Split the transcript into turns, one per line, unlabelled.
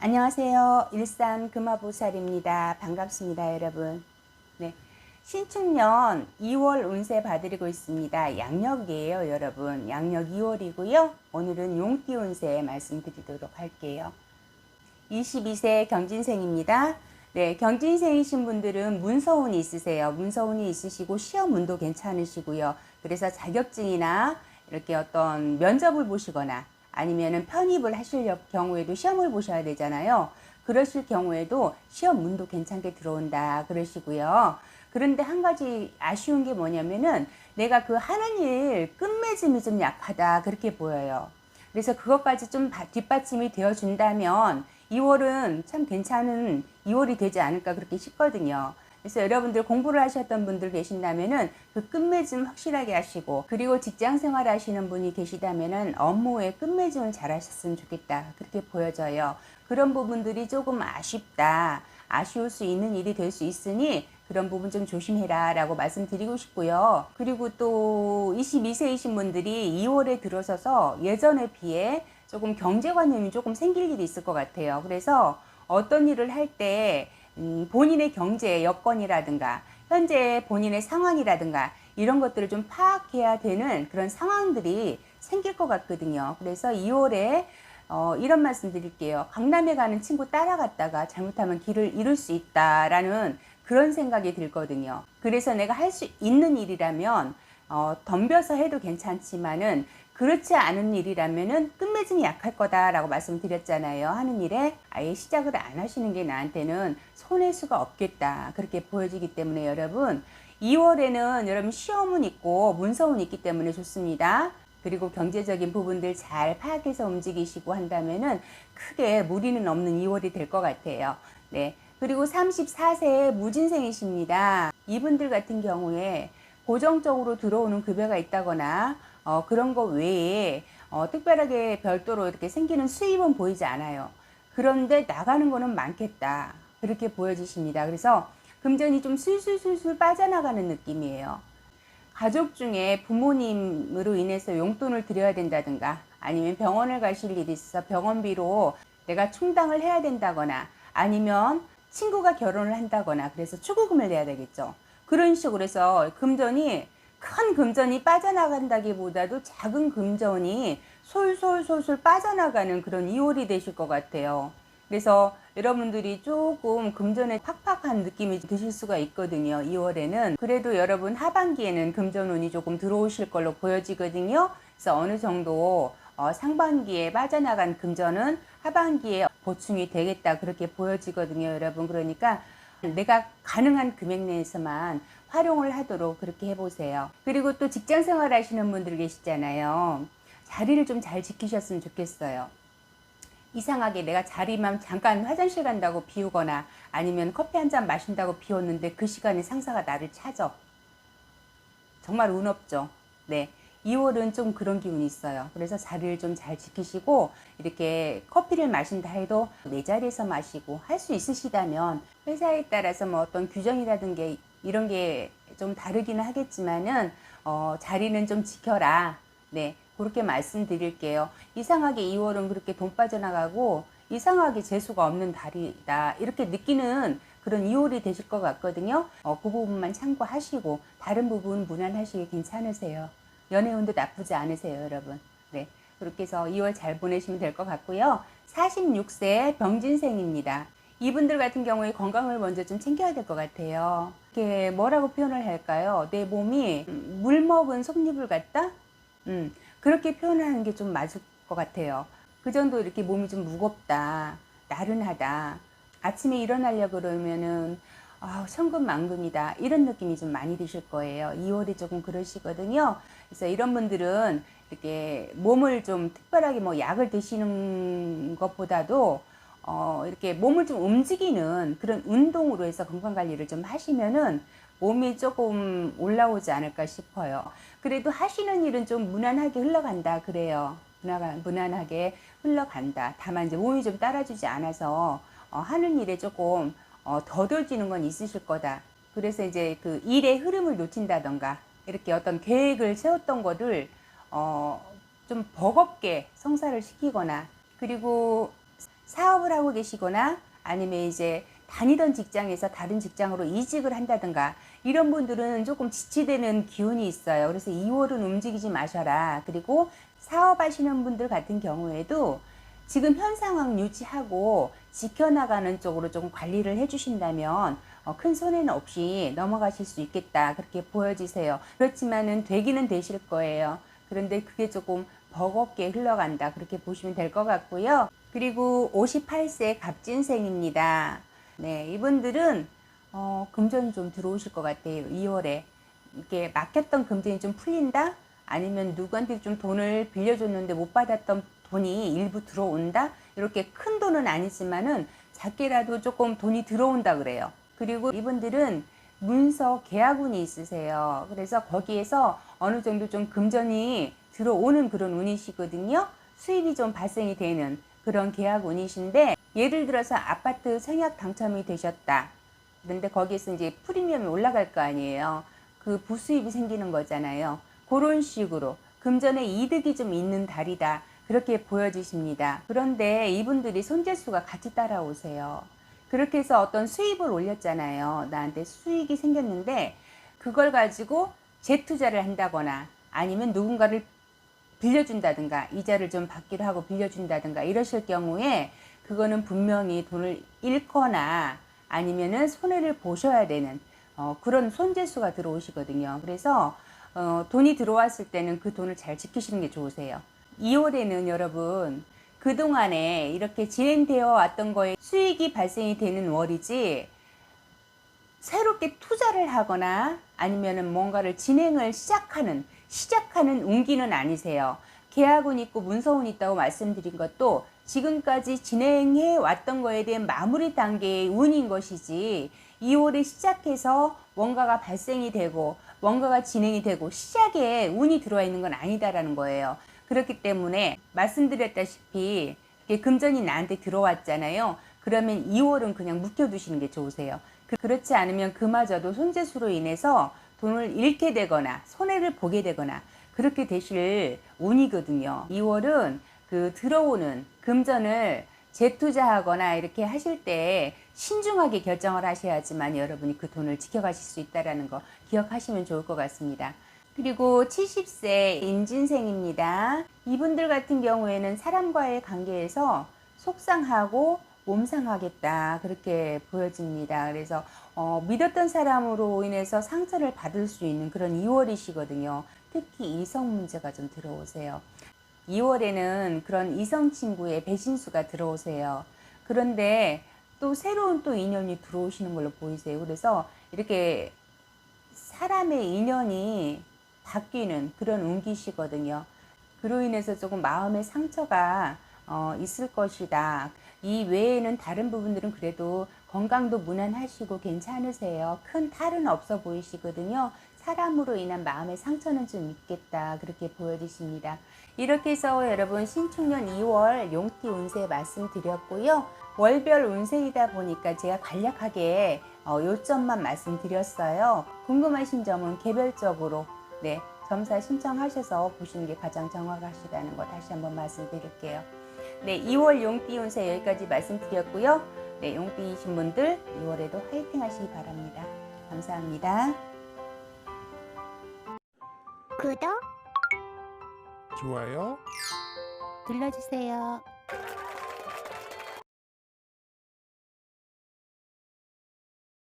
안녕하세요. 일산 금화보살입니다. 반갑습니다, 여러분. 네. 신축년 2월 운세 봐드리고 있습니다. 양력이에요, 여러분. 양력 2월이고요. 오늘은 용띠 운세 말씀드리도록 할게요. 22세 경진생입니다. 네, 경진생이신 분들은 문서운이 있으세요. 문서운이 있으시고 시험운도 괜찮으시고요. 그래서 자격증이나 이렇게 어떤 면접을 보시거나 아니면은 편입을 하실 경우에도 시험을 보셔야 되잖아요. 그러실 경우에도 시험운도 괜찮게 들어온다 그러시고요. 그런데 한 가지 아쉬운 게 뭐냐면은 내가 그 하는 일 끝맺음이 좀 약하다 그렇게 보여요. 그래서 그것까지 좀 뒷받침이 되어 준다면 2월은 참 괜찮은 2월이 되지 않을까 그렇게 싶거든요. 그래서 여러분들 공부를 하셨던 분들 계신다면은 그 끝맺음 확실하게 하시고, 그리고 직장 생활 하시는 분이 계시다면은 업무의 끝맺음을 잘 하셨으면 좋겠다 그렇게 보여져요. 그런 부분들이 조금 아쉽다, 아쉬울 수 있는 일이 될 수 있으니 그런 부분 좀 조심해라 라고 말씀드리고 싶고요. 그리고 또 22세이신 분들이 2월에 들어서서 예전에 비해 조금 경제관념이 조금 생길 일이 있을 것 같아요. 그래서 어떤 일을 할 때 본인의 경제 여건이라든가 현재 본인의 상황이라든가 이런 것들을 좀 파악해야 되는 그런 상황들이 생길 것 같거든요. 그래서 2월에 이런 말씀 드릴게요. 강남에 가는 친구 따라갔다가 잘못하면 길을 잃을 수 있다라는 그런 생각이 들거든요. 그래서 내가 할 수 있는 일이라면 덤벼서 해도 괜찮지만은 그렇지 않은 일이라면은 끝맺음이 약할 거다라고 말씀드렸잖아요. 하는 일에 아예 시작을 안 하시는 게 나한테는 손해 수가 없겠다 그렇게 보여지기 때문에 여러분 2월에는 여러분 시험은 있고 문서운 있기 때문에 좋습니다. 그리고 경제적인 부분들 잘 파악해서 움직이시고 한다면은 크게 무리는 없는 2월이 될 것 같아요. 네. 그리고 34세 무진생이십니다. 이분들 같은 경우에 고정적으로 들어오는 급여가 있다거나 그런 거 외에 특별하게 별도로 이렇게 생기는 수입은 보이지 않아요. 그런데 나가는 거는 많겠다 그렇게 보여지십니다. 그래서 금전이 좀 술술술술 빠져나가는 느낌이에요. 가족 중에 부모님으로 인해서 용돈을 드려야 된다든가 아니면 병원을 가실 일이 있어 병원비로 내가 충당을 해야 된다거나 아니면 친구가 결혼을 한다거나 그래서 축의금을 내야 되겠죠. 그런 식으로 해서 금전이 큰 금전이 빠져나간다기보다도 작은 금전이 솔솔솔솔 빠져나가는 그런 2월이 되실 것 같아요. 그래서 여러분들이 조금 금전에 팍팍한 느낌이 드실 수가 있거든요. 2월에는. 그래도 여러분 하반기에는 금전운이 조금 들어오실 걸로 보여지거든요. 그래서 어느 정도 상반기에 빠져나간 금전은 하반기에 보충이 되겠다 그렇게 보여지거든요. 여러분. 그러니까 내가 가능한 금액 내에서만 활용을 하도록 그렇게 해보세요. 그리고 또 직장 생활 하시는 분들 계시잖아요. 자리를 좀 잘 지키셨으면 좋겠어요. 이상하게 내가 자리만 잠깐 화장실 간다고 비우거나 아니면 커피 한 잔 마신다고 비웠는데 그 시간에 상사가 나를 찾아. 정말 운 없죠. 네. 2월은 좀 그런 기운이 있어요. 그래서 자리를 좀 잘 지키시고 이렇게 커피를 마신다 해도 내 자리에서 마시고 할 수 있으시다면 회사에 따라서 뭐 어떤 규정이라든가 이런 게 좀 다르기는 하겠지만은 자리는 좀 지켜라. 네. 그렇게 말씀드릴게요. 이상하게 2월은 그렇게 돈 빠져나가고 이상하게 재수가 없는 달이다 이렇게 느끼는 그런 2월이 되실 것 같거든요. 그 부분만 참고하시고 다른 부분 무난하시게 괜찮으세요. 연애운도 나쁘지 않으세요, 여러분. 네, 그렇게 해서 2월 잘 보내시면 될 것 같고요. 46세 병진생입니다. 이분들 같은 경우에 건강을 먼저 좀 챙겨야 될 것 같아요. 이게 뭐라고 표현을 할까요? 내 몸이 물 먹은 속잎을 같다? 그렇게 표현하는 게 좀 맞을 것 같아요. 그 정도 이렇게 몸이 좀 무겁다, 나른하다. 아침에 일어나려고 그러면은 천근만근이다 이런 느낌이 좀 많이 드실 거예요. 2월이 조금 그러시거든요. 그래서 이런 분들은 이렇게 몸을 좀 특별하게 뭐 약을 드시는 것보다도 이렇게 몸을 좀 움직이는 그런 운동으로 해서 건강관리를 좀 하시면은 몸이 조금 올라오지 않을까 싶어요. 그래도 하시는 일은 좀 무난하게 흘러간다 그래요. 무난하게 흘러간다. 다만 이제 몸이 좀 따라주지 않아서 하는 일에 조금 더뎌지는 건 있으실 거다. 그래서 이제 그 일의 흐름을 놓친다던가 이렇게 어떤 계획을 세웠던 거를 좀 버겁게 성사를 시키거나 그리고 사업을 사업을 하고 계시거나 아니면 이제 다니던 직장에서 다른 직장으로 이직을 한다든가 이런 분들은 조금 지치되는 기운이 있어요. 그래서 2월은 움직이지 마셔라. 그리고 사업하시는 분들 같은 경우에도 지금 현 상황 유지하고 지켜나가는 쪽으로 조금 관리를 해주신다면 큰 손해는 없이 넘어가실 수 있겠다. 그렇게 보여지세요. 그렇지만은 되기는 되실 거예요. 그런데 그게 조금 버겁게 흘러간다. 그렇게 보시면 될 것 같고요. 그리고 58세 갑진생입니다. 네, 이분들은 금전이 좀 들어오실 것 같아요. 2월에 이렇게 막혔던 금전이 좀 풀린다? 아니면 누구한테 좀 돈을 빌려줬는데 못 받았던 돈이 일부 들어온다? 이렇게 큰 돈은 아니지만은 작게라도 조금 돈이 들어온다 그래요. 그리고 이분들은 문서 계약운이 있으세요. 그래서 거기에서 어느 정도 좀 금전이 들어오는 그런 운이시거든요. 수입이 좀 발생이 되는 그런 계약운이신데, 예를 들어서 아파트 청약 당첨이 되셨다. 그런데 거기에서 이제 프리미엄이 올라갈 거 아니에요. 그 부수입이 생기는 거잖아요. 그런 식으로 금전의 이득이 좀 있는 달이다. 그렇게 보여지십니다. 그런데 이분들이 손재수가 같이 따라오세요. 그렇게 해서 어떤 수입을 올렸잖아요. 나한테 수익이 생겼는데 그걸 가지고 재투자를 한다거나 아니면 누군가를 빌려준다든가 이자를 좀 받기로 하고 빌려준다든가 이러실 경우에 그거는 분명히 돈을 잃거나 아니면은 손해를 보셔야 되는 그런 손재수가 들어오시거든요. 그래서 돈이 들어왔을 때는 그 돈을 잘 지키시는 게 좋으세요. 2월에는 여러분 그동안에 이렇게 진행되어 왔던 거에 수익이 발생이 되는 월이지 새롭게 투자를 하거나 아니면은 뭔가를 진행을 시작하는 운기는 아니세요. 계약운 있고 문서운 있다고 말씀드린 것도 지금까지 진행해 왔던 거에 대한 마무리 단계의 운인 것이지 2월에 시작해서 뭔가가 발생이 되고 뭔가가 진행이 되고 시작에 운이 들어와 있는 건 아니다라는 거예요. 그렇기 때문에 말씀드렸다시피 금전이 나한테 들어왔잖아요. 그러면 2월은 그냥 묵혀두시는 게 좋으세요. 그렇지 않으면 그마저도 손재수로 인해서 돈을 잃게 되거나 손해를 보게 되거나 그렇게 되실 운이거든요. 2월은 그 들어오는 금전을 재투자하거나 이렇게 하실 때 신중하게 결정을 하셔야지만 여러분이 그 돈을 지켜가실 수 있다는 거 기억하시면 좋을 것 같습니다. 그리고 70세 임진생입니다. 이분들 같은 경우에는 사람과의 관계에서 속상하고 몸상하겠다 그렇게 보여집니다. 그래서 믿었던 사람으로 인해서 상처를 받을 수 있는 그런 2월이시거든요. 특히 이성 문제가 좀 들어오세요. 2월에는 그런 이성 친구의 배신수가 들어오세요. 그런데 또 새로운 또 인연이 들어오시는 걸로 보이세요. 그래서 이렇게 사람의 인연이 바뀌는 그런 운기시거든요. 그로 인해서 조금 마음의 상처가 있을 것이다. 이 외에는 다른 부분들은 그래도 건강도 무난하시고 괜찮으세요. 큰 탈은 없어 보이시거든요. 사람으로 인한 마음의 상처는 좀 있겠다. 그렇게 보여지십니다. 이렇게 해서 여러분 신축년 2월 용띠 운세 말씀드렸고요. 월별 운세이다 보니까 제가 간략하게 요점만 말씀드렸어요. 궁금하신 점은 개별적으로 점사 신청하셔서 보시는 게 가장 정확하시다는 거 다시 한번 말씀드릴게요. 2월 용띠 운세 여기까지 말씀드렸고요. 용띠이신 분들 2월에도 화이팅 하시기 바랍니다. 감사합니다.
구독,
좋아요
눌러주세요.